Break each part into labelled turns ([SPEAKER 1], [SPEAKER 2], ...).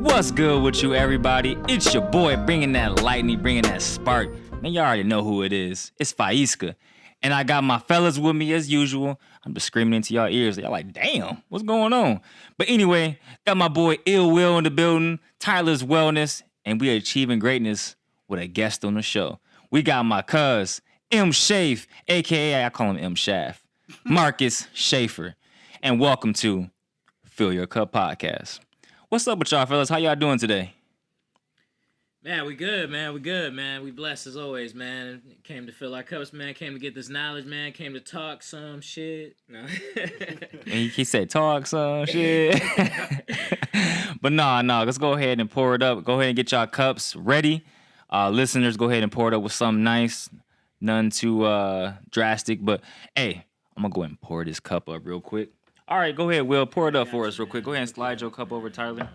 [SPEAKER 1] What's good with you, everybody? It's your boy bringing that lightning, bringing that spark. Man, you already know who it is. It's Faiska. And I got my fellas with me as usual. I'm just screaming into y'all ears. Y'all like, damn, what's going on? But anyway, got my boy Ill Will in the building, Tyler's Wellness, and we are achieving greatness with a guest on the show. We got my cuz, M. Shaf, a.k.a. I call him M. Shaf, Marcus Shafer. And welcome to Fill Your Cup Podcast. What's up with y'all, fellas? How y'all doing today?
[SPEAKER 2] Man, we good, man. We good, man. We blessed as always, man. Came to fill our cups, man. Came to get this knowledge, man. Came to talk some shit. No.
[SPEAKER 1] And he said talk some shit. But no, let's go ahead and pour it up. Go ahead and get y'all cups ready. Listeners, go ahead and pour it up with something nice. None too drastic, but hey, I'm going to go ahead and pour this cup up real quick. All right, go ahead, Will. Pour it up for us real quick. Go ahead and slide your cup over, Tyler.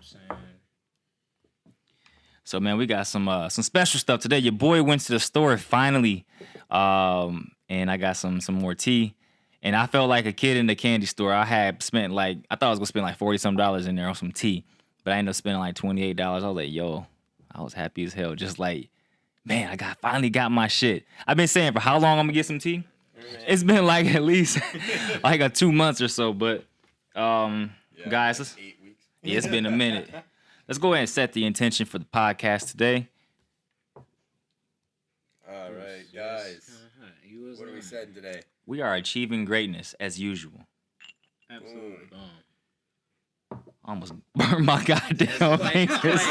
[SPEAKER 1] So, man, we got some special stuff today. Your boy went to the store finally, and I got some more tea. And I felt like a kid in the candy store. I had spent I thought I was going to spend like $40-some in there on some tea. But I ended up spending like $28. I was like, yo, I was happy as hell. Just like, man, finally got my shit. I've been saying for how long I'm going to get some tea? It's been like at least like 2 months or so, but guys,
[SPEAKER 3] 8 weeks.
[SPEAKER 1] Yeah, it's been a minute. Let's go ahead and set the intention for the podcast today.
[SPEAKER 3] All right, guys. What are we setting today?
[SPEAKER 1] We are achieving greatness as usual.
[SPEAKER 2] Absolutely.
[SPEAKER 1] Almost burned my goddamn fingers.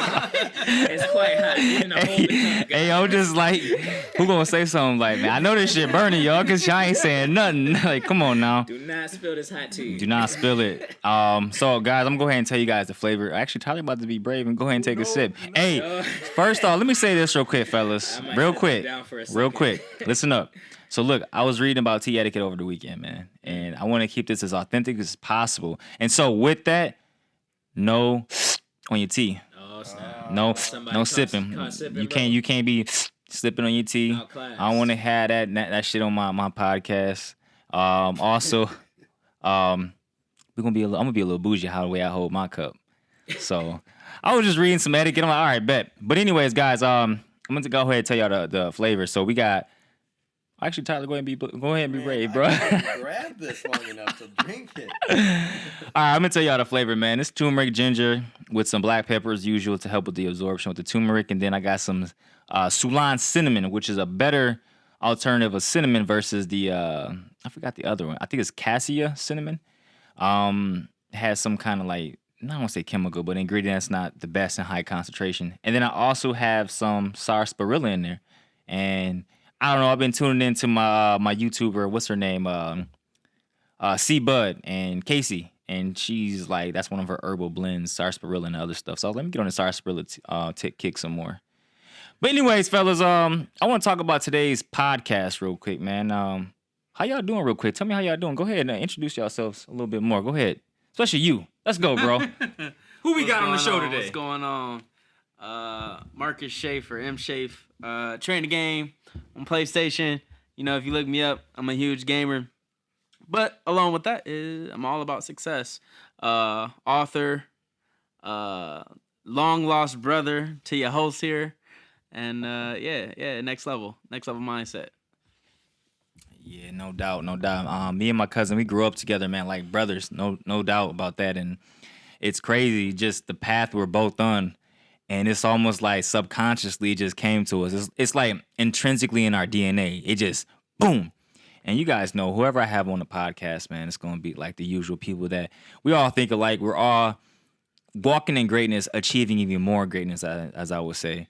[SPEAKER 2] It's quite hot. You know,
[SPEAKER 1] Hey, I'm just like, who gonna say something like, man, I know this shit burning, y'all, because y'all ain't saying nothing. Like, come on now.
[SPEAKER 2] Do not spill this hot tea.
[SPEAKER 1] Do not spill it. So, guys, I'm going to go ahead and tell you guys the flavor. Actually, Tyler about to be brave and go ahead and take a sip. Hey, first off, let me say this real quick, fellas. Real quick. Listen up. So, look, I was reading about tea etiquette over the weekend, man, and I want to keep this as authentic as possible. And so, with that, no on your tea.
[SPEAKER 2] Oh, snap.
[SPEAKER 1] No sipping. You can't be sipping on your tea. I don't want to have that shit on my podcast. Also, I'm gonna be a little bougie how the way I hold my cup. So I was just reading some etiquette. I'm like, all right, bet. But anyways, guys, I'm gonna go ahead and tell y'all the flavor. So we got. Actually, Tyler, go ahead and be brave, bro.
[SPEAKER 3] I grabbed this long enough to drink it.
[SPEAKER 1] All right, I'm gonna tell y'all the flavor, man. It's turmeric ginger with some black pepper as usual to help with the absorption with the turmeric, and then I got some Ceylon cinnamon, which is a better alternative of cinnamon versus the I forgot the other one. I think it's cassia cinnamon. It has some kind of I don't want to say chemical, but ingredient that's not the best in high concentration. And then I also have some sarsaparilla in there, and I don't know. I've been tuning into my YouTuber. What's her name? C Bud and Casey, and she's like that's one of her herbal blends, sarsaparilla and other stuff. So let me get on the sarsaparilla kick some more. But anyways, fellas, I want to talk about today's podcast real quick, man. How y'all doing, real quick? Tell me how y'all doing. Go ahead and introduce yourselves a little bit more. Go ahead, especially you. Let's go, bro. Who we got on the show today?
[SPEAKER 4] What's going on? Marcus Shafer, M. Shaf, train the game on PlayStation. You know, if you look me up, I'm a huge gamer. But along with that, I'm all about success. Author, long lost brother to your host here, and next level mindset.
[SPEAKER 1] Yeah, no doubt. Me and my cousin, we grew up together, man, like brothers. No doubt about that. And it's crazy, just the path we're both on. And it's almost like subconsciously it just came to us. It's like intrinsically in our DNA. It just, boom. And you guys know, whoever I have on the podcast, man, it's going to be like the usual people that we all think alike. We're all walking in greatness, achieving even more greatness, as I would say.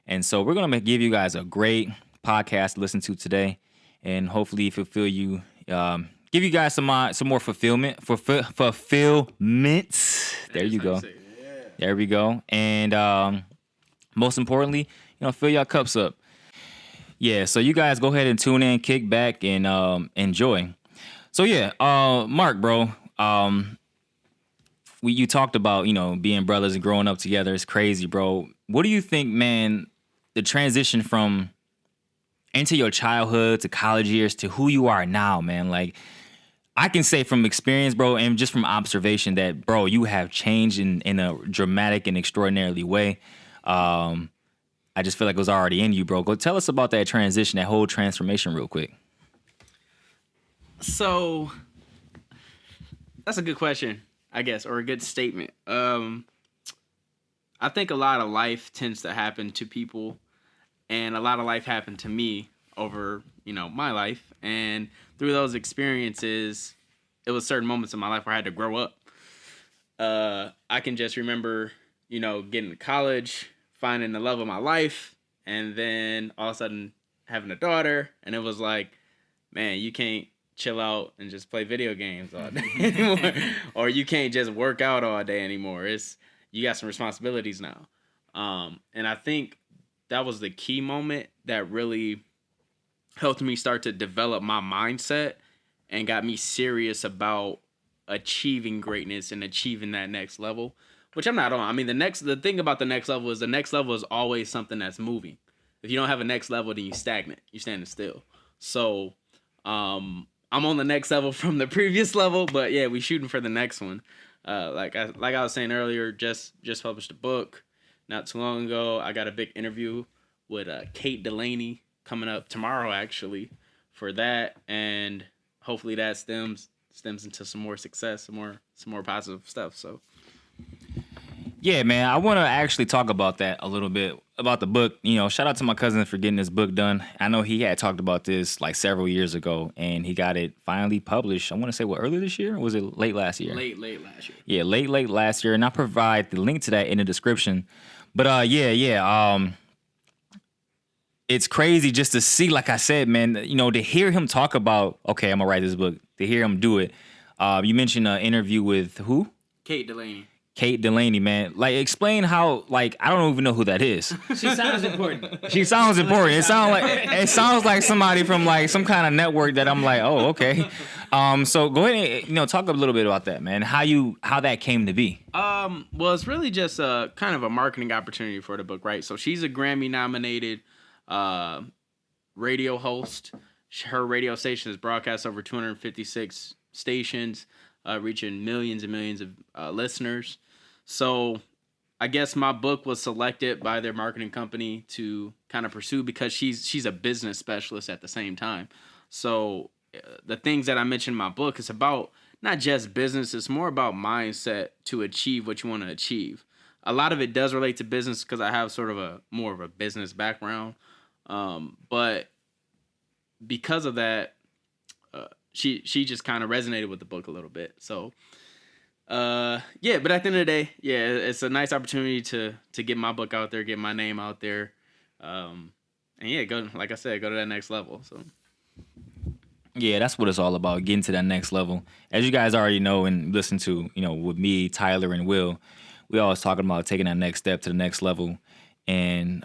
[SPEAKER 1] And so we're going to give you guys a great podcast to listen to today. And hopefully fulfill you, give you guys some more fulfillment. There you go. There we go. And most importantly, fill your cups up. Yeah, so you guys go ahead and tune in, kick back, and enjoy. So yeah, Mark, bro, you talked about, being brothers and growing up together. It's crazy, bro. What do you think, man, the transition from into your childhood to college years to who you are now, man? Like, I can say from experience, bro, and just from observation that, bro, you have changed in a dramatic and extraordinarily way. I just feel like it was already in you, bro. Go tell us about that transition, that whole transformation real quick.
[SPEAKER 4] So that's a good question, I guess, or a good statement. I think a lot of life tends to happen to people, and a lot of life happened to me over, my life. And through those experiences, it was certain moments in my life where I had to grow up. I can just remember, getting to college, finding the love of my life, and then all of a sudden having a daughter, and it was like, man, you can't chill out and just play video games all day anymore, or you can't just work out all day anymore. You got some responsibilities now. And I think that was the key moment that really helped me start to develop my mindset and got me serious about achieving greatness and achieving that next level, which I'm not on. I mean, the thing about the next level is always something that's moving. If you don't have a next level, then you're stagnant. You're standing still. So, I'm on the next level from the previous level, but yeah, we shooting for the next one. Like I was saying earlier, just published a book not too long ago. I got a big interview with Kate Delaney coming up tomorrow, actually, for that, and hopefully that stems into some more success, some more positive stuff. So.
[SPEAKER 1] Yeah, man, I want to actually talk about that a little bit, about the book. Shout out to my cousin for getting this book done. I know he had talked about this like several years ago, and he got it finally published. I want to say, earlier this year? Or was it late last year?
[SPEAKER 4] Late last year.
[SPEAKER 1] Yeah, late last year, and I'll provide the link to that in the description. But it's crazy just to see, like I said, man, to hear him talk about, okay, I'm going to write this book, to hear him do it. You mentioned an interview with who?
[SPEAKER 4] Kate Delaney.
[SPEAKER 1] Kate Delaney, man. Like, explain how, like, I don't even know who that is.
[SPEAKER 2] She sounds important.
[SPEAKER 1] She sounds important. It sounds like somebody from, like, some kind of network that I'm like, oh, okay. So go ahead and, talk a little bit about that, man. How that came to be.
[SPEAKER 4] Well, it's really just a kind of a marketing opportunity for the book, right? So she's a Grammy-nominated radio host. Her radio station is broadcast over 256 stations, reaching millions and millions of listeners. So I guess my book was selected by their marketing company to kind of pursue because she's a business specialist at the same time. So the things that I mentioned in my book is about not just business, it's more about mindset to achieve what you want to achieve. A lot of it does relate to business because I have sort of more of a business background. But because of that, she just kind of resonated with the book a little bit. So, but at the end of the day, it's a nice opportunity to get my book out there, get my name out there. And go, like I said, go to that next level. So.
[SPEAKER 1] Yeah, that's what it's all about, getting to that next level. As you guys already know and listen to, with me, Tyler, and Will, we always talking about taking that next step to the next level. And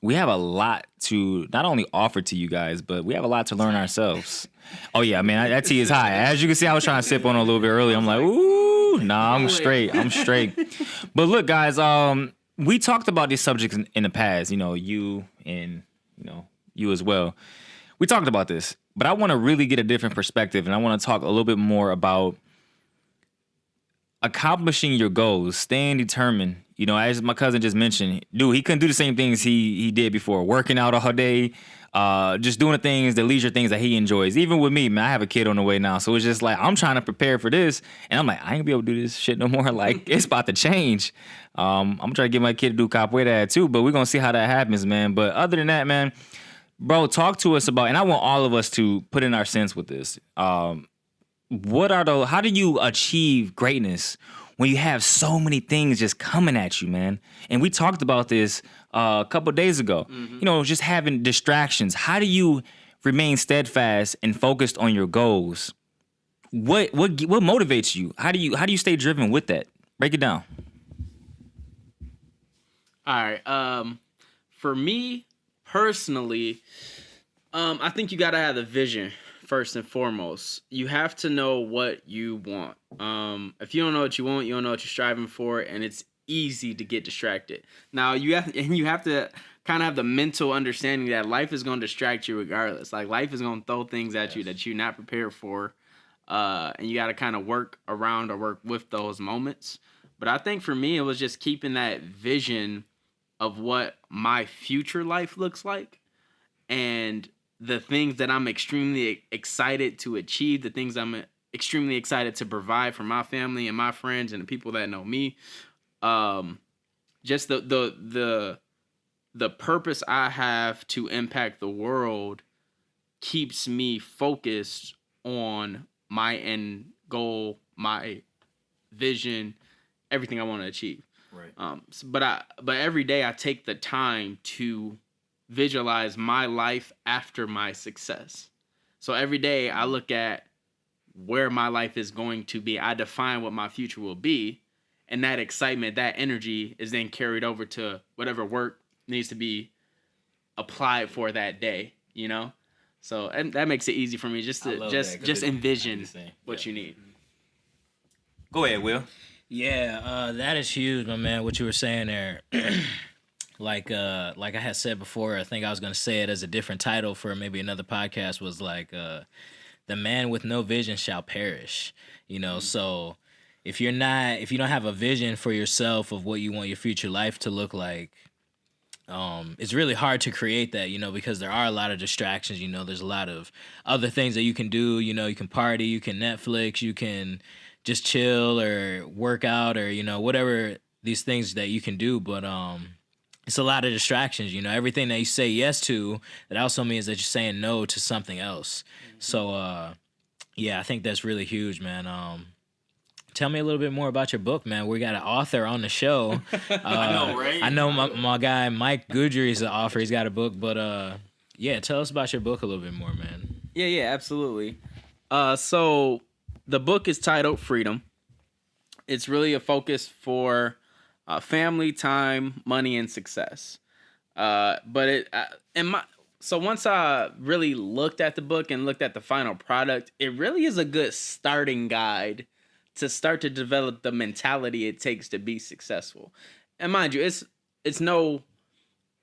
[SPEAKER 1] we have a lot to not only offer to you guys, but we have a lot to learn ourselves. Oh, yeah, man, that tea is high. As you can see, I was trying to sip on it a little bit earlier. I'm like, ooh, nah, I'm straight. But look, guys, we talked about these subjects in the past, you and, you as well. We talked about this, but I want to really get a different perspective, and I want to talk a little bit more about accomplishing your goals, staying determined. As my cousin just mentioned, dude, he couldn't do the same things he did before, working out all day, just doing the leisure things that he enjoys. Even with me, man, I have a kid on the way now, so it's just like I'm trying to prepare for this, and I'm like, I ain't gonna be able to do this shit no more. Like, it's about to change. I'm trying to get my kid to do capoeira too, but we're gonna see how that happens, man. But other than that, man, bro, talk to us about, and I want all of us to put in our sense with this. How do you achieve greatness when you have so many things just coming at you, man? And we talked about this a couple of days ago. Mm-hmm. Just having distractions. How do you remain steadfast and focused on your goals? What motivates you? How do you stay driven with that? Break it down.
[SPEAKER 4] All right. For me personally, I think you gotta have the vision. First and foremost, you have to know what you want. If you don't know what you want, you don't know what you're striving for, and it's easy to get distracted. Now, you have to kind of have the mental understanding that life is going to distract you regardless. Like, life is going to throw things at you that you're not prepared for. and you got to kind of work around or work with those moments. But I think for me, it was just keeping that vision of what my future life looks like and the things that I'm extremely excited to achieve, the things I'm extremely excited to provide for my family and my friends and the people that know me. Just the purpose I have to impact the world keeps me focused on my end goal, my vision, everything I want to achieve.
[SPEAKER 1] Right.
[SPEAKER 4] But every day I take the time to visualize my life after my success. So every day I look at where my life is going to be. I define what my future will be, and that excitement, that energy is then carried over to whatever work needs to be applied for that day, you know? So and that makes it easy for me just to envision what you need.
[SPEAKER 1] Go ahead, Will.
[SPEAKER 2] Yeah, that is huge, my man. What you were saying there, like I had said before, I think I was gonna say it as a different title for maybe another podcast. Was like, the man with no vision shall perish. You know, so if you don't have a vision for yourself of what you want your future life to look like, it's really hard to create that, you know, because there are a lot of distractions. You know, there's a lot of other things that you can do. You know, you can party, you can Netflix, you can just chill or work out or, you know, whatever these things that you can do. But it's a lot of distractions. You know, everything that you say yes to, that also means that you're saying no to something else. So, yeah, I think that's really huge, man. Tell me a little bit more about your book, man. We got an author on the show.
[SPEAKER 4] I know, right?
[SPEAKER 2] I know my guy Mike Goodry is the author. He's got a book, but yeah, tell us about your book a little bit more, man.
[SPEAKER 4] Yeah, absolutely. So the book is titled Freedom. It's really a focus for family, time, money, and success. So once I really looked at the book and looked at the final product, it really is a good starting guide to start to develop the mentality it takes to be successful. And mind you, it's no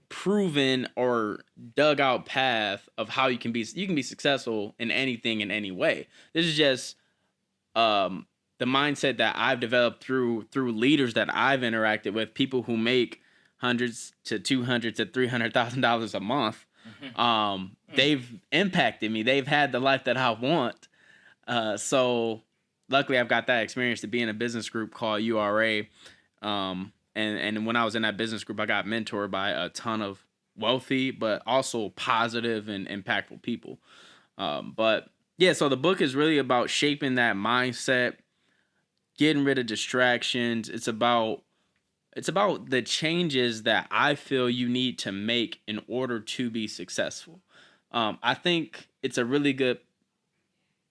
[SPEAKER 4] proven or dug out path of how you can be successful in anything in any way. This is just the mindset that I've developed through leaders that I've interacted with, people who make hundreds to $200,000 to $300,000 a month. They've impacted me. They've had the life that I want. So luckily I've got that experience to be in a business group called URA. And when I was in that business group, I got mentored by a ton of wealthy, but also positive and impactful people. But yeah, so the book is really about shaping that mindset, getting rid of distractions. It's about the changes that I feel you need to make in order to be successful. I think it's a really good,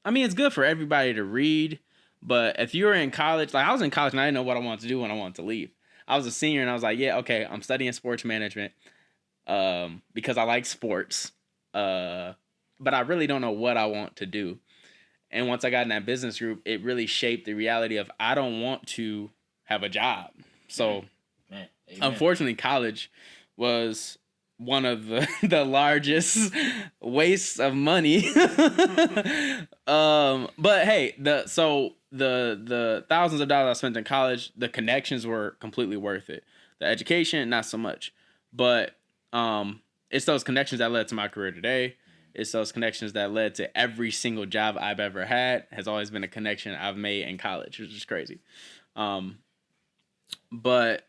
[SPEAKER 4] it's good for everybody to read, but if you're in college, like I was in college and I didn't know what I wanted to do when I wanted to leave. I was a senior and I was like, yeah, okay, I'm studying sports management because I like sports, but I really don't know what I want to do. And once I got in that business group, it really shaped the reality of I don't want to have a job. So, unfortunately, college was one of the largest wastes of money. But hey, the thousands of dollars I spent in college, the connections were completely worth it. The education, not so much. But it's those connections that led to my career today. It's those connections that led to every single job I've ever had. Has always been a connection I've made in college, which is crazy. But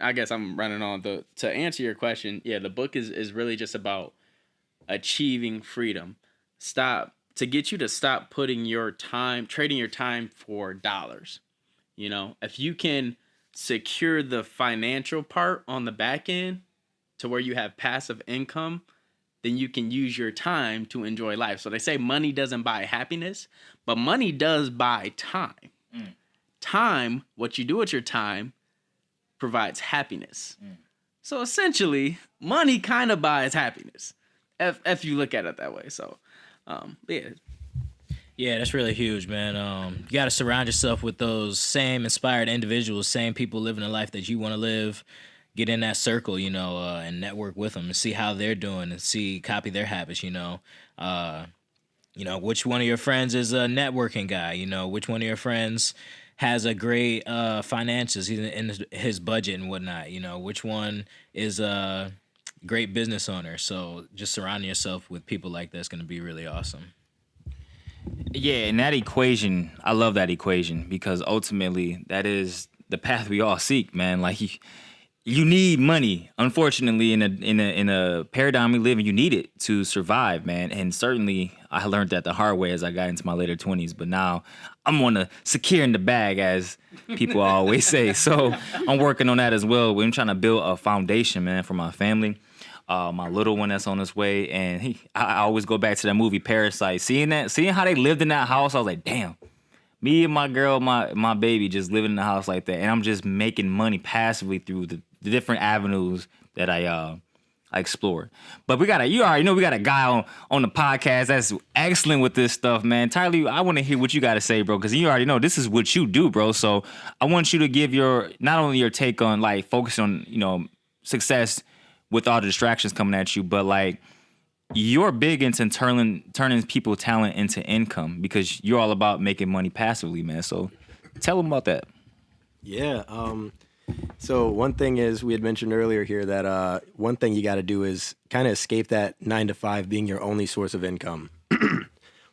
[SPEAKER 4] I guess I'm running on. To answer your question, yeah, the book is really just about achieving freedom. To get you to stop trading your time for dollars. You know, if you can secure the financial part on the back end to where you have passive income, then you can use your time to enjoy life. So they say money doesn't buy happiness, but money does buy time. Time, what you do with your time, provides happiness. So essentially, money kind of buys happiness, if you look at it that way. So, yeah.
[SPEAKER 2] Yeah, that's really huge, man. You got to surround yourself with those same inspired individuals, same people living the life that you want to live. Get in that circle, you know, and network with them and see how they're doing and copy their habits, you know. You know, which one of your friends is a networking guy? You know, which one of your friends has a great finances, he's in his budget and whatnot? You know, which one is a great business owner? So just surrounding yourself with people like that's going to be really awesome.
[SPEAKER 1] Yeah, and that equation, I love that equation because ultimately that is the path we all seek, man. Like you need money. Unfortunately, in a paradigm we live in, you need it to survive, man. And certainly, I learned that the hard way as I got into my later 20s. But now I'm on the secure in the bag, as people always say. So I'm working on that as well. I'm trying to build a foundation, man, for my family. My little one that's on his way, and I always go back to that movie Parasite. Seeing how they lived in that house, I was like, damn. Me and my girl, my baby, just living in the house like that, and I'm just making money passively through the different avenues that I explore. But you already know we got a guy on the podcast that's excellent with this stuff, man. Tyler, I want to hear what you got to say, bro, because you already know this is what you do, bro. So I want you to give not only your take on like focus on success with all the distractions coming at you, but like you're big into turning people talent into income because you're all about making money passively, man. So tell them about that.
[SPEAKER 5] Yeah. So one thing is we had mentioned earlier here that one thing you got to do is kind of escape that 9 to 5 being your only source of income.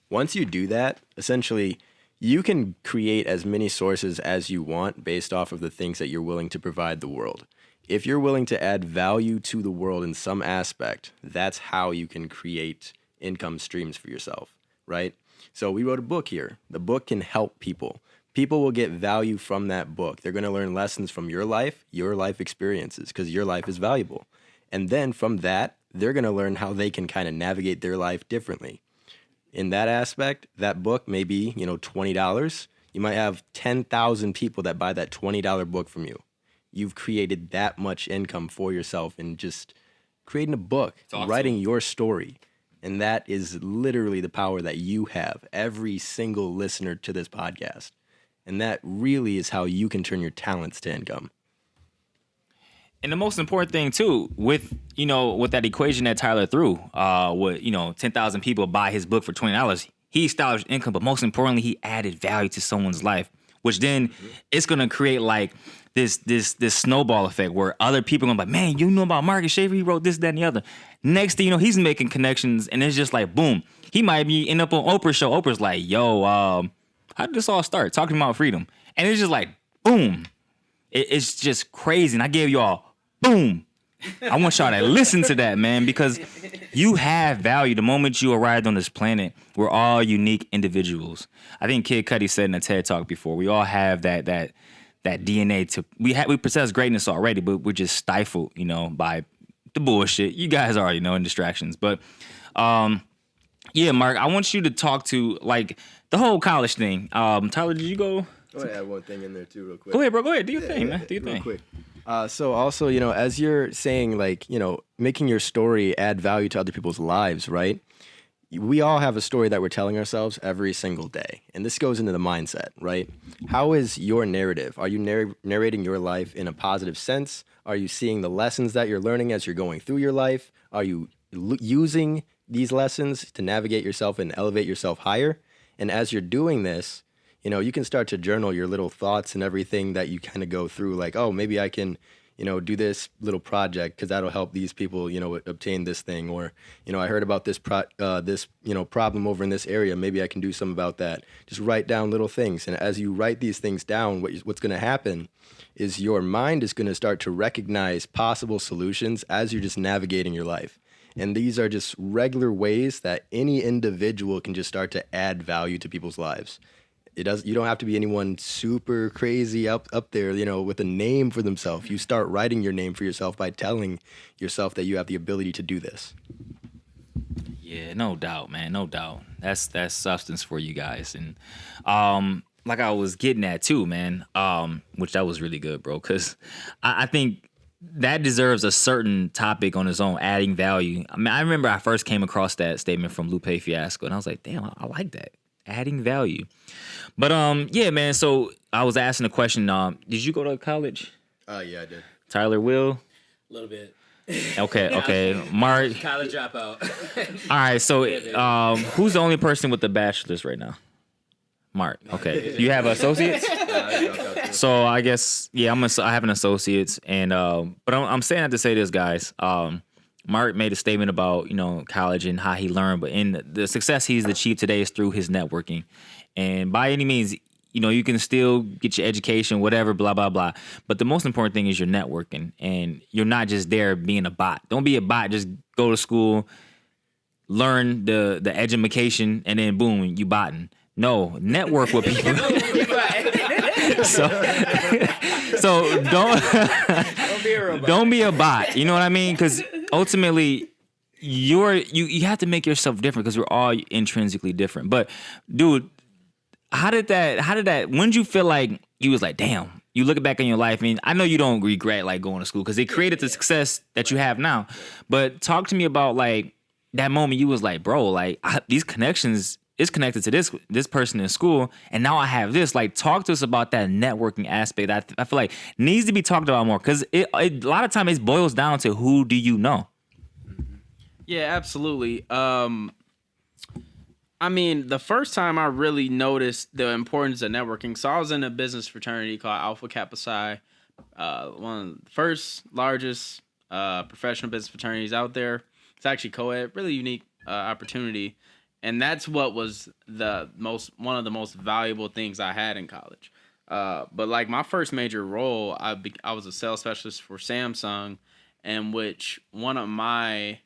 [SPEAKER 5] Once you do that, essentially you can create as many sources as you want based off of the things that you're willing to provide the world. If you're willing to add value to the world in some aspect, that's how you can create income streams for yourself, right? So we wrote a book here. The book can help people. People will get value from that book. They're going to learn lessons from your life experiences, because your life is valuable. And then from that, they're going to learn how they can kind of navigate their life differently. In that aspect, that book may be, $20. You might have 10,000 people that buy that $20 book from you. You've created that much income for yourself in just creating a book, writing your story. And that is literally the power that you have, every single listener to this podcast. And that really is how you can turn your talents to income.
[SPEAKER 1] And the most important thing too, with that equation that Tyler threw, 10,000 people buy his book for $20, he established income, but most importantly, he added value to someone's life, which then it's gonna create like this snowball effect where other people are gonna be like, man, you know about Marcus Shafer, he wrote this, that, and the other. Next thing you know, he's making connections, and it's just like boom. He might end up on Oprah's show. Oprah's like, yo, how did this all start? Talking about freedom. And it's just like, boom. It's just crazy. And I gave y'all, boom. I want y'all to listen to that, man, because you have value. The moment you arrived on this planet, we're all unique individuals. I think Kid Cudi said in a TED Talk before, we all have that DNA we possess greatness already, but we're just stifled, by the bullshit. You guys already know, and distractions. But yeah, Mark, I want you to talk to like the whole college thing. Tyler, did you go?
[SPEAKER 5] I want to add one thing in there too, real quick.
[SPEAKER 1] Go ahead, bro. Go ahead. Do your thing, man. Do your thing.
[SPEAKER 5] Quick. So also, as you're saying, like, making your story add value to other people's lives, right? We all have a story that we're telling ourselves every single day. And this goes into the mindset, right? How is your narrative? Are you narrating your life in a positive sense? Are you seeing the lessons that you're learning as you're going through your life? Are you using these lessons to navigate yourself and elevate yourself higher? And as you're doing this, you can start to journal your little thoughts and everything that you kind of go through, like, oh, maybe I can, do this little project because that'll help these people, obtain this thing. Or, I heard about this problem over in this area. Maybe I can do something about that. Just write down little things. And as you write these things down, what's going to happen is your mind is going to start to recognize possible solutions as you're just navigating your life. And these are just regular ways that any individual can just start to add value to people's lives. You don't have to be anyone super crazy up there, with a name for themselves. You start writing your name for yourself by telling yourself that you have the ability to do this.
[SPEAKER 1] Yeah, no doubt, man. No doubt. That's substance for you guys. And like I was getting at too, man, which that was really good, bro, because I think that deserves a certain topic on its own, adding value. I mean, I remember I first came across that statement from Lupe Fiasco, and I was like, damn, I like that. Adding value. But yeah, man, so I was asking a question, did you go to college?
[SPEAKER 5] Yeah, I did.
[SPEAKER 1] Tyler, Will?
[SPEAKER 2] A little bit.
[SPEAKER 1] Okay. Mark.
[SPEAKER 2] College dropout.
[SPEAKER 1] All right. So, who's the only person with the bachelor's right now? Mark. Okay. You have associates? So I guess I have an associates, and but I'm saying that to say this, guys. Mark made a statement about college and how he learned, but in the success he's achieved today is through his networking, and by any means, you can still get your education, whatever, blah blah blah. But the most important thing is your networking, and you're not just there being a bot. Don't be a bot. Just go to school, learn the education, and then boom, you botting. No, network with people. so don't be a bot. You know what I mean? Because ultimately, you have to make yourself different because we're all intrinsically different. But dude, how did that? When did you feel like you was like, damn? You look back in your life, and I know you don't regret like going to school because it created the success that you have now. But talk to me about like that moment you was like, bro, like these connections. Is connected to this person in school, and now I have this. Like, talk to us about that networking aspect. I feel like needs to be talked about more because a lot of time it boils down to who do you know.
[SPEAKER 4] Yeah, absolutely. I mean, the first time I really noticed the importance of networking, so I was in a business fraternity called Alpha Kappa Psi, one of the first largest professional business fraternities out there. It's actually co-ed, really unique opportunity. And that's what was one of the most valuable things I had in college. But like my first major role, I was a sales specialist for Samsung, in which one of my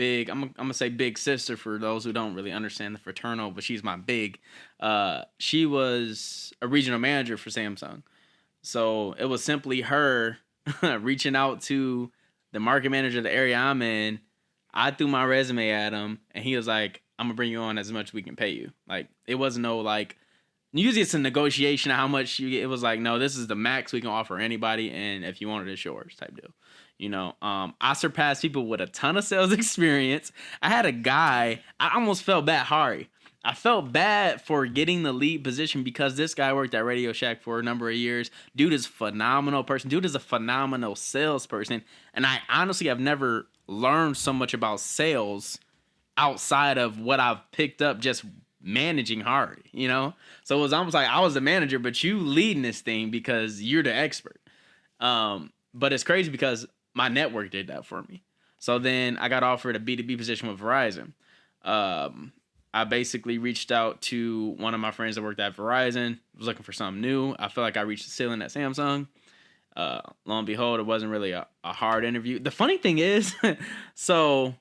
[SPEAKER 4] I'm gonna say big sister for those who don't really understand the fraternal, but she's my big. She was a regional manager for Samsung, so it was simply her reaching out to the market manager of the area I'm in. I threw my resume at him, and he was like, I'm gonna bring you on as much as we can pay you. Like, it wasn't no like, usually it's a negotiation of how much you get. It was like, no, this is the max we can offer anybody, and if you want it, it's yours type deal. I surpassed people with a ton of sales experience. I had a guy, I almost felt bad, Hari. I felt bad for getting the lead position because this guy worked at Radio Shack for a number of years. Dude is a phenomenal person. Dude is a phenomenal salesperson. And I honestly have never learned so much about sales outside of what I've picked up just managing hard, So it was almost like I was the manager, but you leading this thing because you're the expert. But it's crazy because my network did that for me. So then I got offered a B2b position with Verizon. I basically reached out to one of my friends that worked at Verizon, was looking for something new. I feel like I reached the ceiling at Samsung. Lo and behold, it wasn't really a hard interview. The funny thing is, so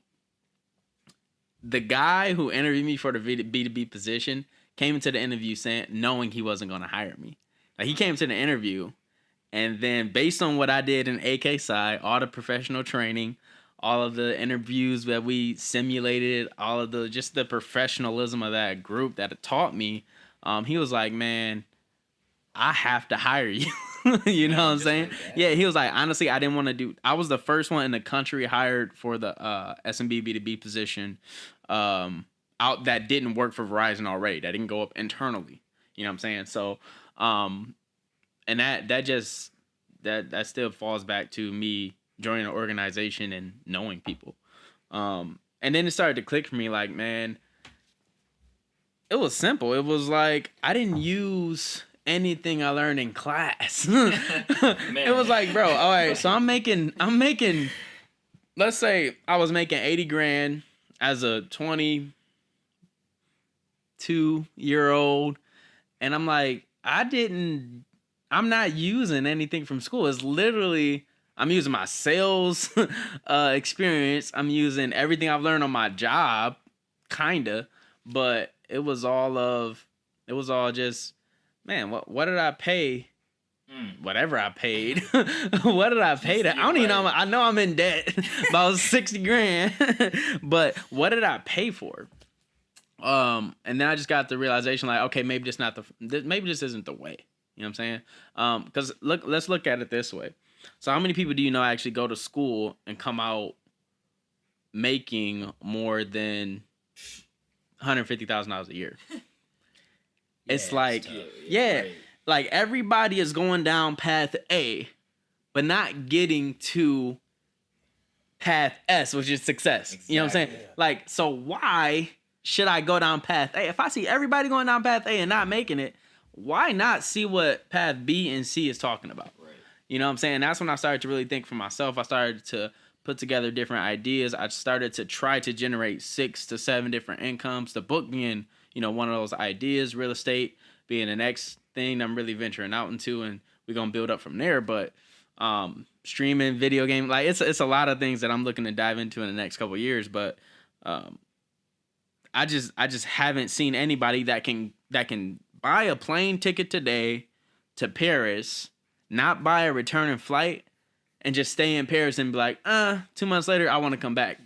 [SPEAKER 4] the guy who interviewed me for the B2B position came into the interview knowing he wasn't going to hire me. Like, he came to the interview, and then based on what I did in AK side, all the professional training, all of the interviews that we simulated, all of the professionalism of that group that it taught me, he was like, man, I have to hire you. You know what I'm saying? Yeah, he was like, honestly, I didn't want to I was the first one in the country hired for the SMB B2B position out that didn't work for Verizon already. That didn't go up internally. You know what I'm saying? So, and that still falls back to me joining an organization and knowing people. And then it started to click for me like, man, it was simple. It was like, I didn't use anything I learned in class. It was like, bro, all right, so I'm making, let's say I was making 80 grand as a 22-year-old. And I'm like, I'm not using anything from school. It's literally, I'm using my sales experience. I'm using everything I've learned on my job, kinda, but it was all just, man, what did I pay? Whatever I paid. What did I pay that? I don't even know. I know I'm in debt about 60 grand, but what did I pay for? And then I just got the realization like, okay, maybe this isn't the way. You know what I'm saying? Because let's look at it this way. So how many people do you know actually go to school and come out making more than $150,000 a year? It's like, like everybody is going down path A, but not getting to path S, which is success. Exactly. You know what I'm saying? Like, so why should I go down path A? If I see everybody going down path A and not making it, why not see what path B and C is talking about? Right. You know what I'm saying? That's when I started to really think for myself. I started to put together different ideas. I started to try to generate 6 to 7 different incomes. The book being, one of those ideas, real estate being the next thing I'm really venturing out into, and we're gonna build up from there. But streaming, video game, like it's a lot of things that I'm looking to dive into in the next couple of years. But I just haven't seen anybody that can buy a plane ticket today to Paris, not buy a returning flight, and just stay in Paris and be like, 2 months later, I want to come back.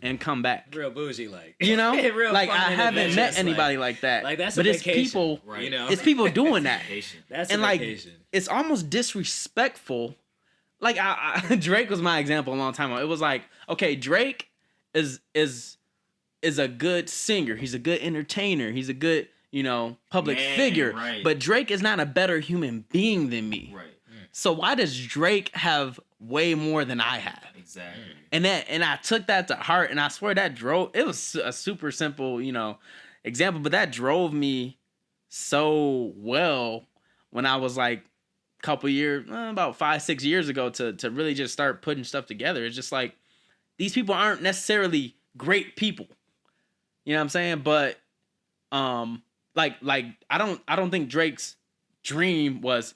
[SPEAKER 2] Real bougie, like.
[SPEAKER 4] Real like, I haven't met anybody like that.
[SPEAKER 2] Like, that's
[SPEAKER 4] but
[SPEAKER 2] a
[SPEAKER 4] it's
[SPEAKER 2] vacation,
[SPEAKER 4] people,
[SPEAKER 2] right.
[SPEAKER 4] It's people doing that.
[SPEAKER 2] That's
[SPEAKER 4] and
[SPEAKER 2] a
[SPEAKER 4] like,
[SPEAKER 2] vacation.
[SPEAKER 4] It's almost disrespectful. Like, Drake was my example a long time ago. It was like, okay, Drake is a good singer. He's a good entertainer. He's a good, public figure.
[SPEAKER 1] Right.
[SPEAKER 4] But Drake is not a better human being than me.
[SPEAKER 1] Right.
[SPEAKER 4] So why does Drake have way more than I have?
[SPEAKER 1] Exactly.
[SPEAKER 4] And I took that to heart, and I swear that it was a super simple, example, but that drove me so well when I was like a couple years, about 5-6 years ago, to really just start putting stuff together. It's just like, these people aren't necessarily great people. You know what I'm saying? But like I don't think Drake's dream was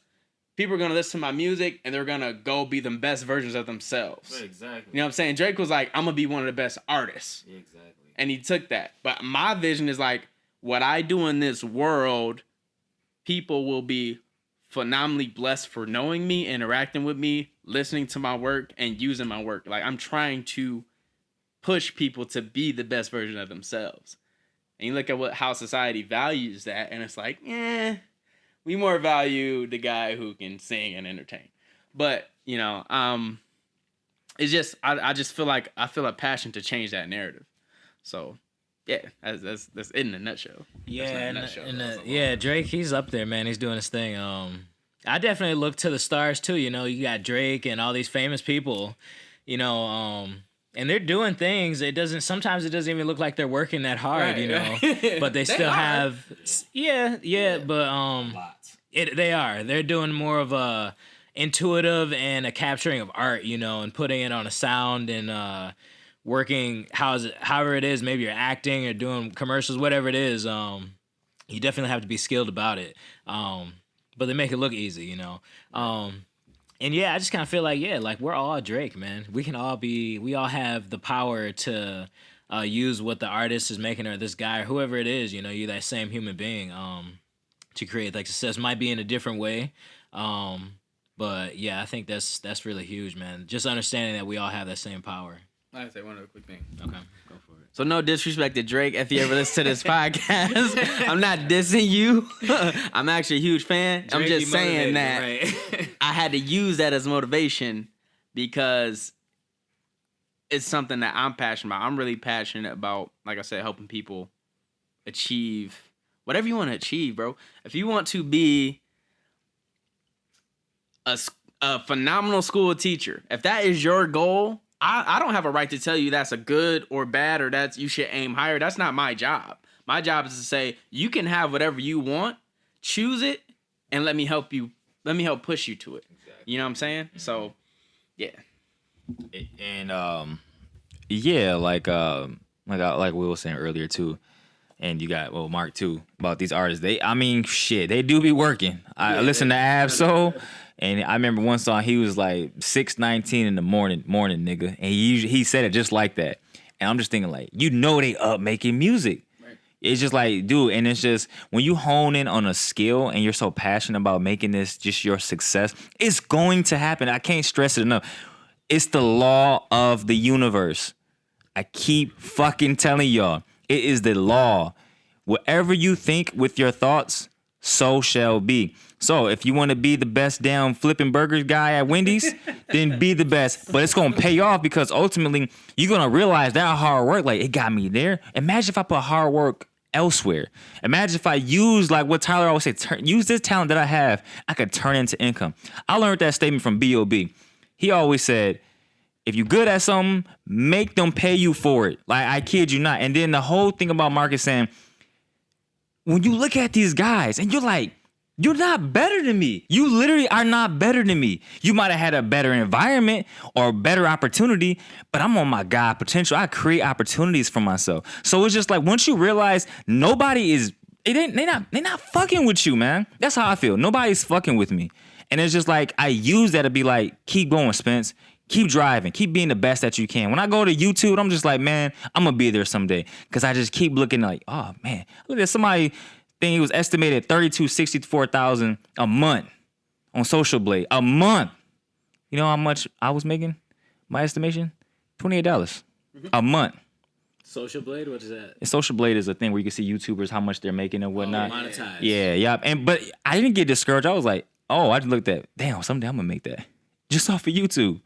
[SPEAKER 4] people are gonna listen to my music and they're gonna go be the best versions of themselves.
[SPEAKER 1] Exactly.
[SPEAKER 4] You know what I'm saying? Drake was like, I'm gonna be one of the best artists.
[SPEAKER 1] Exactly.
[SPEAKER 4] And he took that. But my vision is like, what I do in this world, people will be phenomenally blessed for knowing me, interacting with me, listening to my work, and using my work. Like, I'm trying to push people to be the best version of themselves. And you look at how society values that, and it's like, we more value the guy who can sing and entertain. But, it's just, I just feel like I feel a passion to change that narrative. So, yeah, that's it in a nutshell.
[SPEAKER 2] Yeah, Drake, he's up there, man. He's doing his thing. I definitely look to the stars too. You got Drake and all these famous people, and they're doing things. Sometimes it doesn't even look like they're working that hard,
[SPEAKER 4] right.
[SPEAKER 2] But they still have, but they are. They're doing more of a intuitive and a capturing of art, and putting it on a sound and working however it is. Maybe you're acting or doing commercials, whatever it is. You definitely have to be skilled about it. But they make it look easy, And yeah, I just kind of feel like, like we're all Drake, man. We all have the power to use what the artist is making, or this guy, or whoever it is, you're that same human being, to create like success. Might be in a different way. But yeah, I think that's really huge, man. Just understanding that we all have that same power.
[SPEAKER 4] I'll say one other quick thing.
[SPEAKER 2] Okay, go for it.
[SPEAKER 4] So no disrespect to Drake if you ever listen to this podcast. I'm not dissing you. I'm actually a huge fan. I'm just saying that
[SPEAKER 2] right.
[SPEAKER 4] I had to use that as motivation because it's something that I'm passionate about. I'm really passionate about, like I said, helping people achieve whatever you want to achieve, bro. If you want to be a phenomenal school teacher, if that is your goal, I don't have a right to tell you that's a good or bad or that's you should aim higher. That's not my job. My job is to say you can have whatever you want, choose it, and let me help you. Let me help push you to it. Exactly. You know what I'm saying? Mm-hmm. So, yeah.
[SPEAKER 1] And like we were saying earlier too, and you got Mark too about these artists. They do be working. I listen to Ab-Soul. And I remember one song, he was like 6:19 in the morning, nigga. And he said it just like that. And I'm just thinking like, they up making music. Right. It's just like, dude, and it's just, when you hone in on a skill and you're so passionate about making this just your success, it's going to happen. I can't stress it enough. It's the law of the universe. I keep fucking telling y'all, it is the law. Whatever you think with your thoughts, so shall be. So if you want to be the best damn flipping burgers guy at Wendy's, then be the best. But it's going to pay off because ultimately you're going to realize that hard work, like, it got me there. Imagine if I put hard work elsewhere. Imagine if I use, like what Tyler always said, use this talent that I have, I could turn into income. I learned that statement from B2b. He always said, If you're good at something, make them pay you for it. Like, I kid you not. And then the whole thing about Marcus saying, when you look at these guys and you're like, you're not better than me. You literally are not better than me. You might have had a better environment or a better opportunity, but I'm on my God potential. I create opportunities for myself. So it's just like, once you realize nobody is, they not fucking with you, man. That's how I feel. Nobody's fucking with me. And it's just like, I use that to be like, keep going, Spence. Keep driving. Keep being the best that you can. When I go to YouTube, I'm just like, man, I'm going to be there someday. Because I just keep looking like, oh, man. Look at somebody thing. It was estimated $64,000 a month on Social Blade. A month. You know how much I was making? My estimation? $28 a month.
[SPEAKER 2] Social Blade? What is that?
[SPEAKER 1] Social Blade is a thing where you can see YouTubers, how much they're making and whatnot.
[SPEAKER 2] Monetized.
[SPEAKER 1] Yeah. But I didn't get discouraged. I was like, oh, I just looked at, damn, someday I'm going to make that. Just off of YouTube.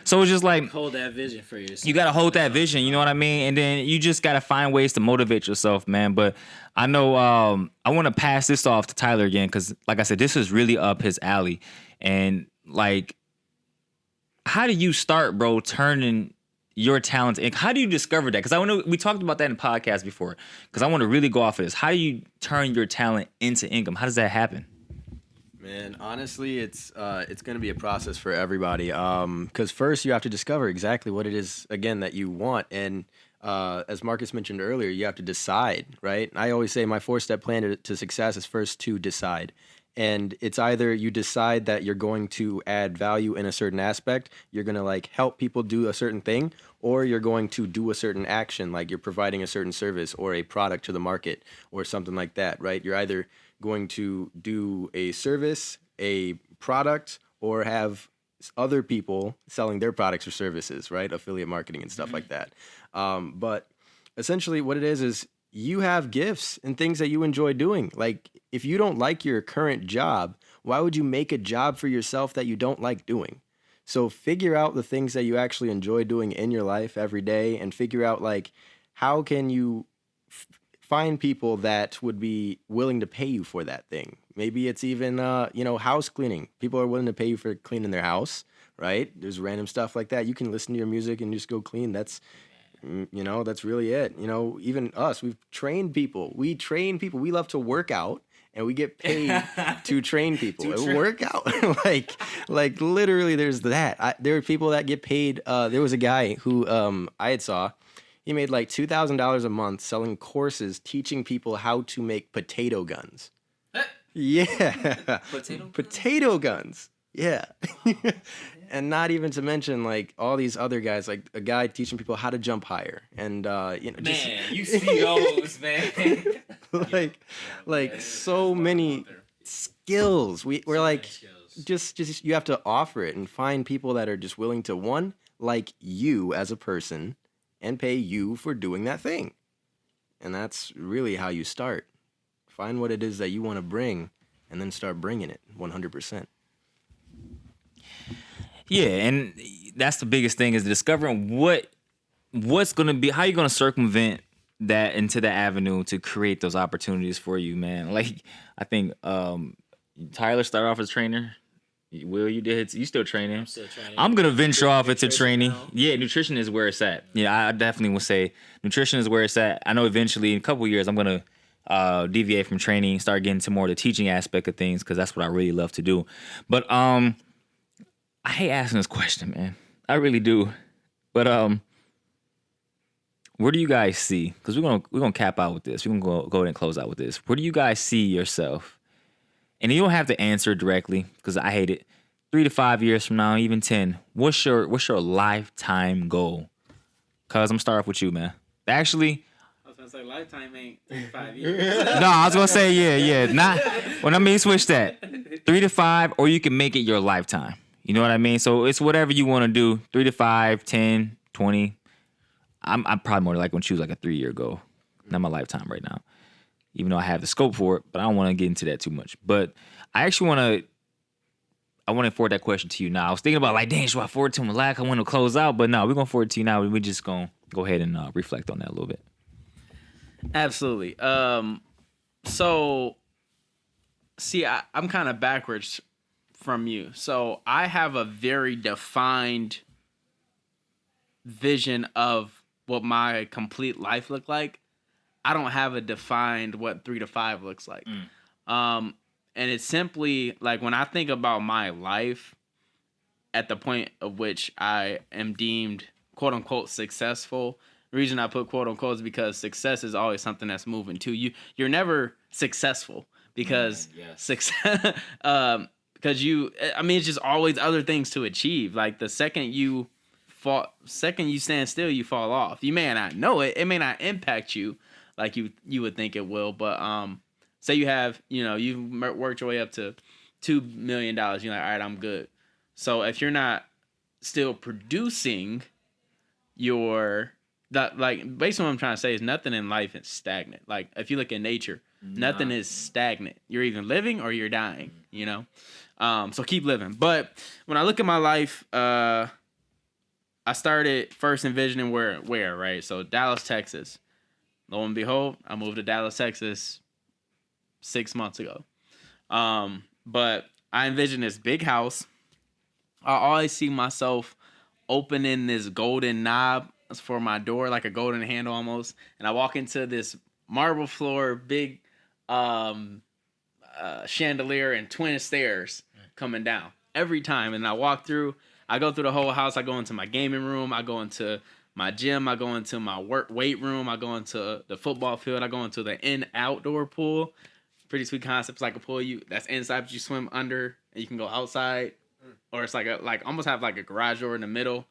[SPEAKER 1] So it's just like,
[SPEAKER 2] hold that vision for yourself.
[SPEAKER 1] You got to hold that vision, you know what I mean? And then you just got to find ways to motivate yourself, man. But I know I want to pass this off to Tyler again because, like I said, this is really up his alley. And, like, how do you start, bro, turning your talents in? How do you discover that? Because we talked about that in the podcast before because I want to really go off of this. How do you turn your talent into income? How does that happen?
[SPEAKER 5] Man, honestly, it's going to be a process for everybody. Because first you have to discover exactly what it is, again, that you want. And as Marcus mentioned earlier, you have to decide, right? I always say my 4-step plan to success is first to decide. And it's either you decide that you're going to add value in a certain aspect, you're going to like help people do a certain thing, or you're going to do a certain action, like you're providing a certain service or a product to the market or something like that, right? You're either going to do a service, a product, or have other people selling their products or services, right? Affiliate marketing and stuff like that. But essentially what it is you have gifts and things that you enjoy doing. Like, if you don't like your current job, why would you make a job for yourself that you don't like doing? So figure out the things that you actually enjoy doing in your life every day and figure out, like, how can you find people that would be willing to pay you for that thing. Maybe it's even, house cleaning. People are willing to pay you for cleaning their house, right? There's random stuff like that. You can listen to your music and just go clean. That's really it. Even us, we've trained people. We train people. We love to work out and we get paid to train people. Work out. like literally there's that. There are people that get paid. There was a guy who I had saw. He made like $2,000 a month selling courses teaching people how to make potato guns. Yeah. Potato guns. Yeah. And not even to mention like all these other guys, like a guy teaching people how to jump higher. And just,
[SPEAKER 2] man, you see those, man.
[SPEAKER 5] like so many skills. We're like just you have to offer it and find people that are just willing to, one, like you as a person, and pay you for doing that thing. And that's really how you start. Find what it is that you want to bring and then start bringing it 100%.
[SPEAKER 1] Yeah, and that's the biggest thing is discovering what's going to be, how you're going to circumvent that into the avenue to create those opportunities for you, man. Like, I think Tyler started off as a trainer. Will, you still training?
[SPEAKER 2] I'm still training.
[SPEAKER 1] I'm gonna venture off into training. Yeah, nutrition is where it's at. Yeah, I definitely would say nutrition is where it's at. I know eventually in a couple of years I'm gonna deviate from training, start getting to more of the teaching aspect of things because that's what I really love to do. But I hate asking this question, man. I really do. But where do you guys see? Because we're gonna cap out with this. We're gonna go ahead and close out with this. Where do you guys see yourself? And you don't have to answer directly because I hate it. 3 to 5 years from now, even 10. What's your lifetime goal? Cuz I'm gonna start off with you, man. Actually,
[SPEAKER 4] I was gonna say lifetime ain't 3 to 5 years.
[SPEAKER 1] No, I was gonna say yeah. Not when I mean switch that. 3 to 5, or you can make it your lifetime. You know what I mean? So it's whatever you want to do. 3 to 5, 10, 20. I'm probably more likely gonna choose like a 3-year goal. Not my lifetime right now. Even though I have the scope for it, but I don't want to get into that too much. But I actually want to forward that question to you now. I was thinking about like, dang, should I forward to him? Like, I want to close out, but no, we're going to forward it to you now. We're just going to go ahead and reflect on that a little bit.
[SPEAKER 4] Absolutely. So, see, I'm kind of backwards from you. So I have a very defined vision of what my complete life looked like, I don't have a defined what 3 to 5 looks like. And it's simply like when I think about my life at the point of which I am deemed quote unquote successful. The reason I put quote unquote is because success is always something that's moving too. You're never successful because success because it's just always other things to achieve. Like the second you stand still, you fall off. You may not know it. It may not impact you like you would think it will. But say you have, you've worked your way up to $2 million. You're like, all right, I'm good. So if you're not still producing basically what I'm trying to say is nothing in life is stagnant. Like if you look at nature, nothing is stagnant. You're either living or you're dying, so keep living. But when I look at my life, I started first envisioning where, right? So Dallas, Texas. Lo and behold, I moved to Dallas, Texas 6 months ago. But I envisioned this big house. I always see myself opening this golden knob for my door, like a golden handle almost. And I walk into this marble floor, big chandelier and twin stairs coming down every time. And I walk through, I go through the whole house. I go into my gaming room. I go into my gym. I go into my weight room. I go into the football field. I go into the outdoor pool. Pretty sweet concept. It's like a pool that's inside, but you swim under and you can go outside. Or it's like almost have like a garage door in the middle.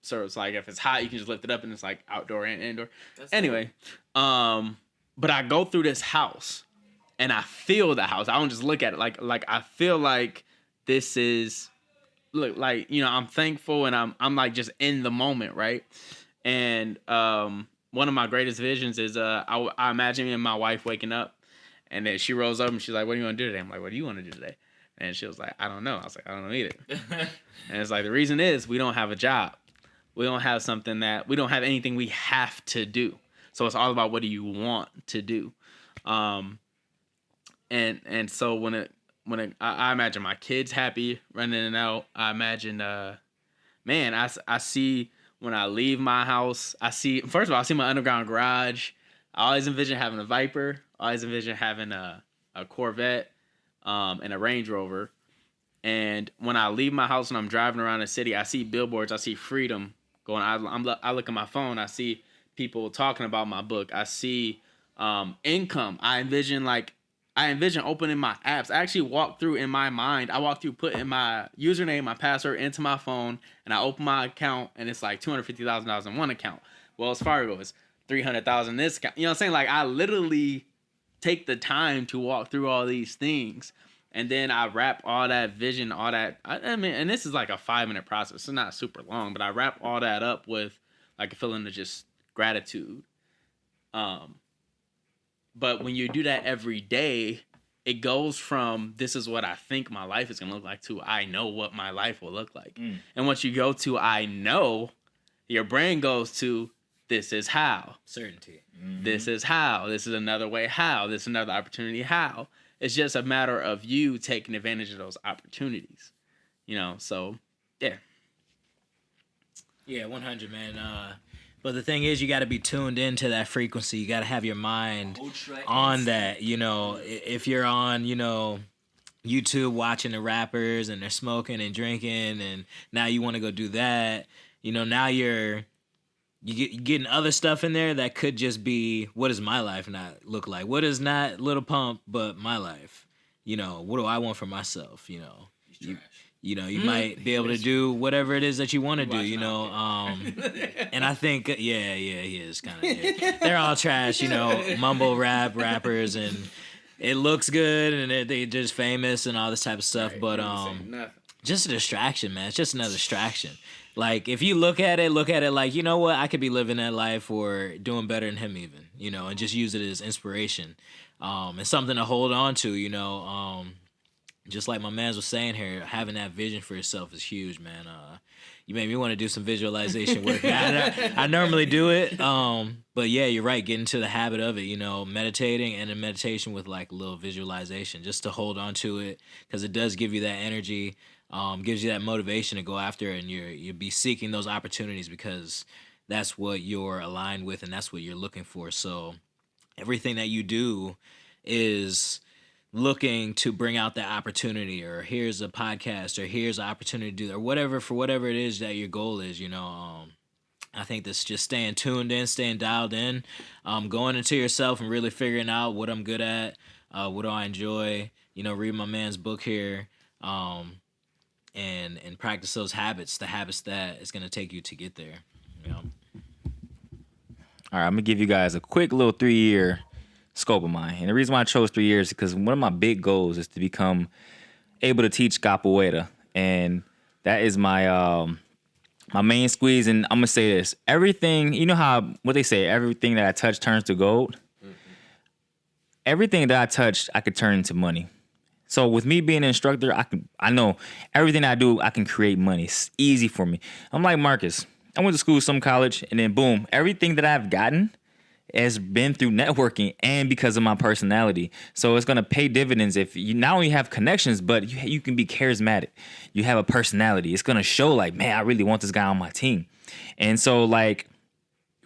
[SPEAKER 4] So it's like if it's hot, you can just lift it up and it's like outdoor and indoor. Anyway, but I go through this house and I feel the house. I don't just look at it. Like I feel like this is I'm thankful and I'm like just in the moment, right? And one of my greatest visions is I imagine me and my wife waking up and then she rolls up and she's like, "What do you want to do today?" I'm like, "What do you want to do today?" And she was like, "I don't know." I was like, "I don't know either." And it's like, the reason is we don't have a job. We don't have we don't have anything we have to do. So it's all about what do you want to do. And so when I imagine my kids happy running in and out, I imagine, I see when I leave my house, first of all, I see my underground garage. I always envision having a Viper. I always envision having a Corvette. And a Range Rover. And when I leave my house and I'm driving around the city, I see billboards. I see freedom going. I look at my phone. I see people talking about my book. I see income. I envision opening my apps. I actually walk through in my mind. I walk through putting my username, my password into my phone, and I open my account, and it's like $250,000 in one account. Wells Fargo is $300,000 in this account. You know what I'm saying? Like I literally take the time to walk through all these things, and then I wrap all that vision, all that. And this is like a 5-minute process. It's not super long, but I wrap all that up with like a feeling of just gratitude. But when you do that every day, it goes from this is what I think my life is gonna look like to I know what my life will look like. And once you go to I know, your brain goes to this is how.
[SPEAKER 2] Certainty.
[SPEAKER 4] This is how. This is another way how. This is another opportunity how. It's just a matter of you taking advantage of those opportunities. So, yeah.
[SPEAKER 2] Yeah, 100, man. But the thing is, you got to be tuned into that frequency. You got to have your mind on that. If you're on, YouTube watching the rappers and they're smoking and drinking and now you want to go do that, now you're getting other stuff in there that could just be, what does my life not look like? What is not Lil Pump, but my life? What do I want for myself? You might be able to do whatever it is that you want to do, and I think, he is kind of, they're all trash, mumble rappers, and it looks good, and they're just famous and all this type of stuff, but just a distraction, man. It's just another distraction. Like, if you look at it like, you know what, I could be living that life or doing better than him even, and just use it as inspiration, and something to hold on to, just like my man was saying here, having that vision for yourself is huge, man. You made me want to do some visualization work. I normally do it, but yeah, you're right. Get into the habit of it, meditating, and then meditation with like a little visualization just to hold on to it, because it does give you that energy. gives you that motivation to go after it, and you'll be seeking those opportunities because that's what you're aligned with and that's what you're looking for. So everything that you do is looking to bring out that opportunity, or here's a podcast, or here's an opportunity to do that, or whatever it is that your goal is, I think that's just staying tuned in, staying dialed in, going into yourself and really figuring out what I'm good at, what do I enjoy, read my man's book here, and practice those habits, the habits that is going to take you to get there.
[SPEAKER 1] All right, I'm going to give you guys a quick little 3-year scope of mine. And the reason why I chose 3 years is because one of my big goals is to become able to teach capoeira. And that is my my main squeeze. And I'm going to say this. Everything, what they say, everything that I touch turns to gold. Mm-hmm. Everything that I touch, I could turn into money. So with me being an instructor, I know everything I do, I can create money. It's easy for me. I'm like Marcus. I went to school, some college, and then boom, everything that I've gotten has been through networking and because of my personality. So it's going to pay dividends if you not only have connections, but you can be charismatic. You have a personality. It's going to show like, man, I really want this guy on my team. And so like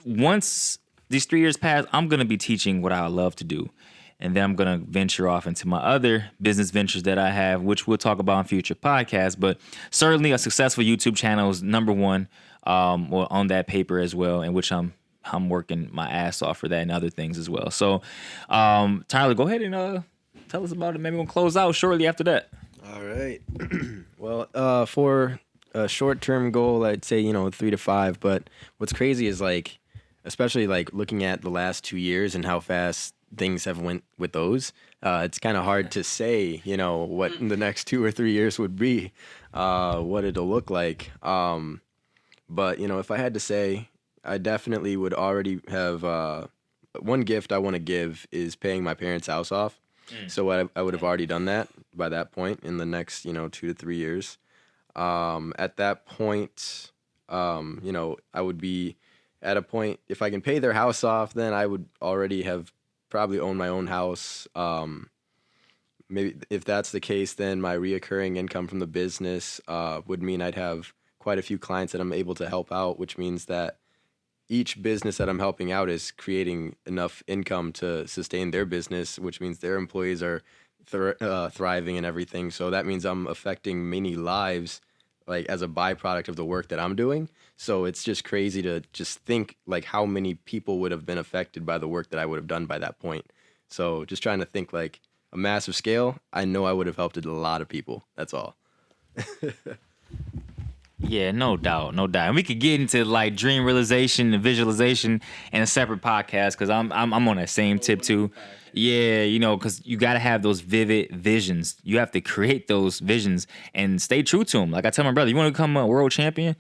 [SPEAKER 1] once these 3 years pass, I'm going to be teaching what I love to do. And then I'm going to venture off into my other business ventures that I have, which we'll talk about in future podcasts. But certainly a successful YouTube channel is number one, on that paper as well, in which I'm working my ass off for that and other things as well. So, Tyler, go ahead and tell us about it. Maybe we'll close out shortly after that.
[SPEAKER 5] All right. Well, for a short-term goal, I'd say 3 to 5. But what's crazy is like, especially like looking at the last 2 years and how fast things have went with those. It's kind of hard to say, what the next 2 or 3 years would be, what it'll look like. But if I had to say, I definitely would already have one gift I want to give is paying my parents' house off. So I would have already done that by that point in the next 2 to 3 years. At that point, I would be at a point, if I can pay their house off, then I would already have probably owned my own house. Maybe if that's the case, then my reoccurring income from the business would mean I'd have quite a few clients that I'm able to help out, which means that each business that I'm helping out is creating enough income to sustain their business, which means their employees are thriving and everything. So that means I'm affecting many lives, like as a byproduct of the work that I'm doing. So it's just crazy to just think like how many people would have been affected by the work that I would have done by that point. So just trying to think like a massive scale, I know I would have helped a lot of people. That's all.
[SPEAKER 1] Yeah, no doubt. And we could get into like dream realization and visualization in a separate podcast because I'm on that same tip too. Yeah, because you got to have those vivid visions. You have to create those visions and stay true to them. Like I tell my brother, you want to become a world champion?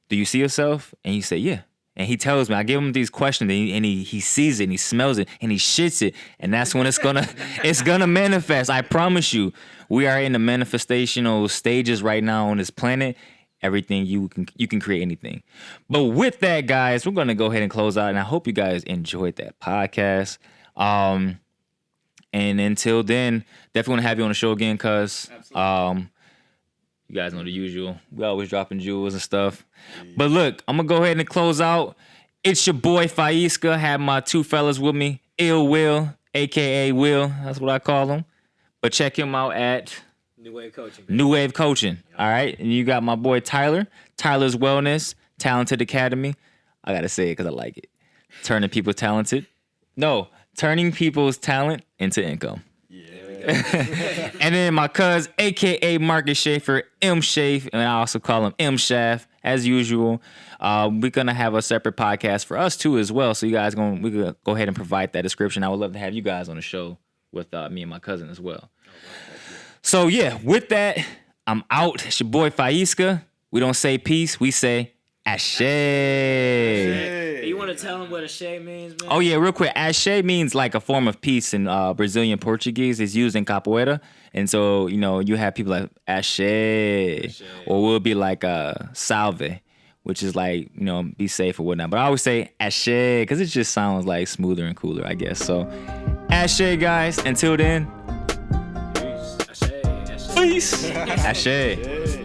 [SPEAKER 1] Do you see yourself? And he said, yeah. And he tells me, I give him these questions, and he sees it, and he smells it, and he shits it, and that's when it's gonna manifest. I promise you, we are in the manifestational stages right now on this planet. Everything you can create anything. But with that, guys, we're gonna go ahead and close out, and I hope you guys enjoyed that podcast. And until then, definitely want to have you on the show again, cuz you guys know the usual. We always dropping jewels and stuff. But look, I'm going to go ahead and close out. It's your boy Faiska. Have my two fellas with me. Ill Will, a.k.a. Will. That's what I call him. But check him out at
[SPEAKER 2] New Wave Coaching.
[SPEAKER 1] New Wave Coaching. All right. And you got my boy Tyler. Tyler's Wellness. Talented Academy. I got to say it because I like it. Turning people's talent into income. And then my cuz, a.k.a. Marcus Shafer, M. Shaf, and I also call him M. Shaf, as usual. We're going to have a separate podcast for us, too, as well. So you guys, we could go ahead and provide that description. I would love to have you guys on the show with me and my cousin as well. So, yeah, with that, I'm out. It's your boy Faiska. We don't say peace. We say ashe.
[SPEAKER 2] You want to tell them what ashe means, man?
[SPEAKER 1] Oh, yeah, real quick. Ashe means like a form of peace in Brazilian Portuguese. It's used in capoeira. And so, you have people like ashe. Or we'll be like salve, which is like, be safe or whatnot. But I always say ashe because it just sounds like smoother and cooler, I guess. So, ashe, guys. Until then.
[SPEAKER 2] Peace. Ashe.
[SPEAKER 1] Peace. Ashe.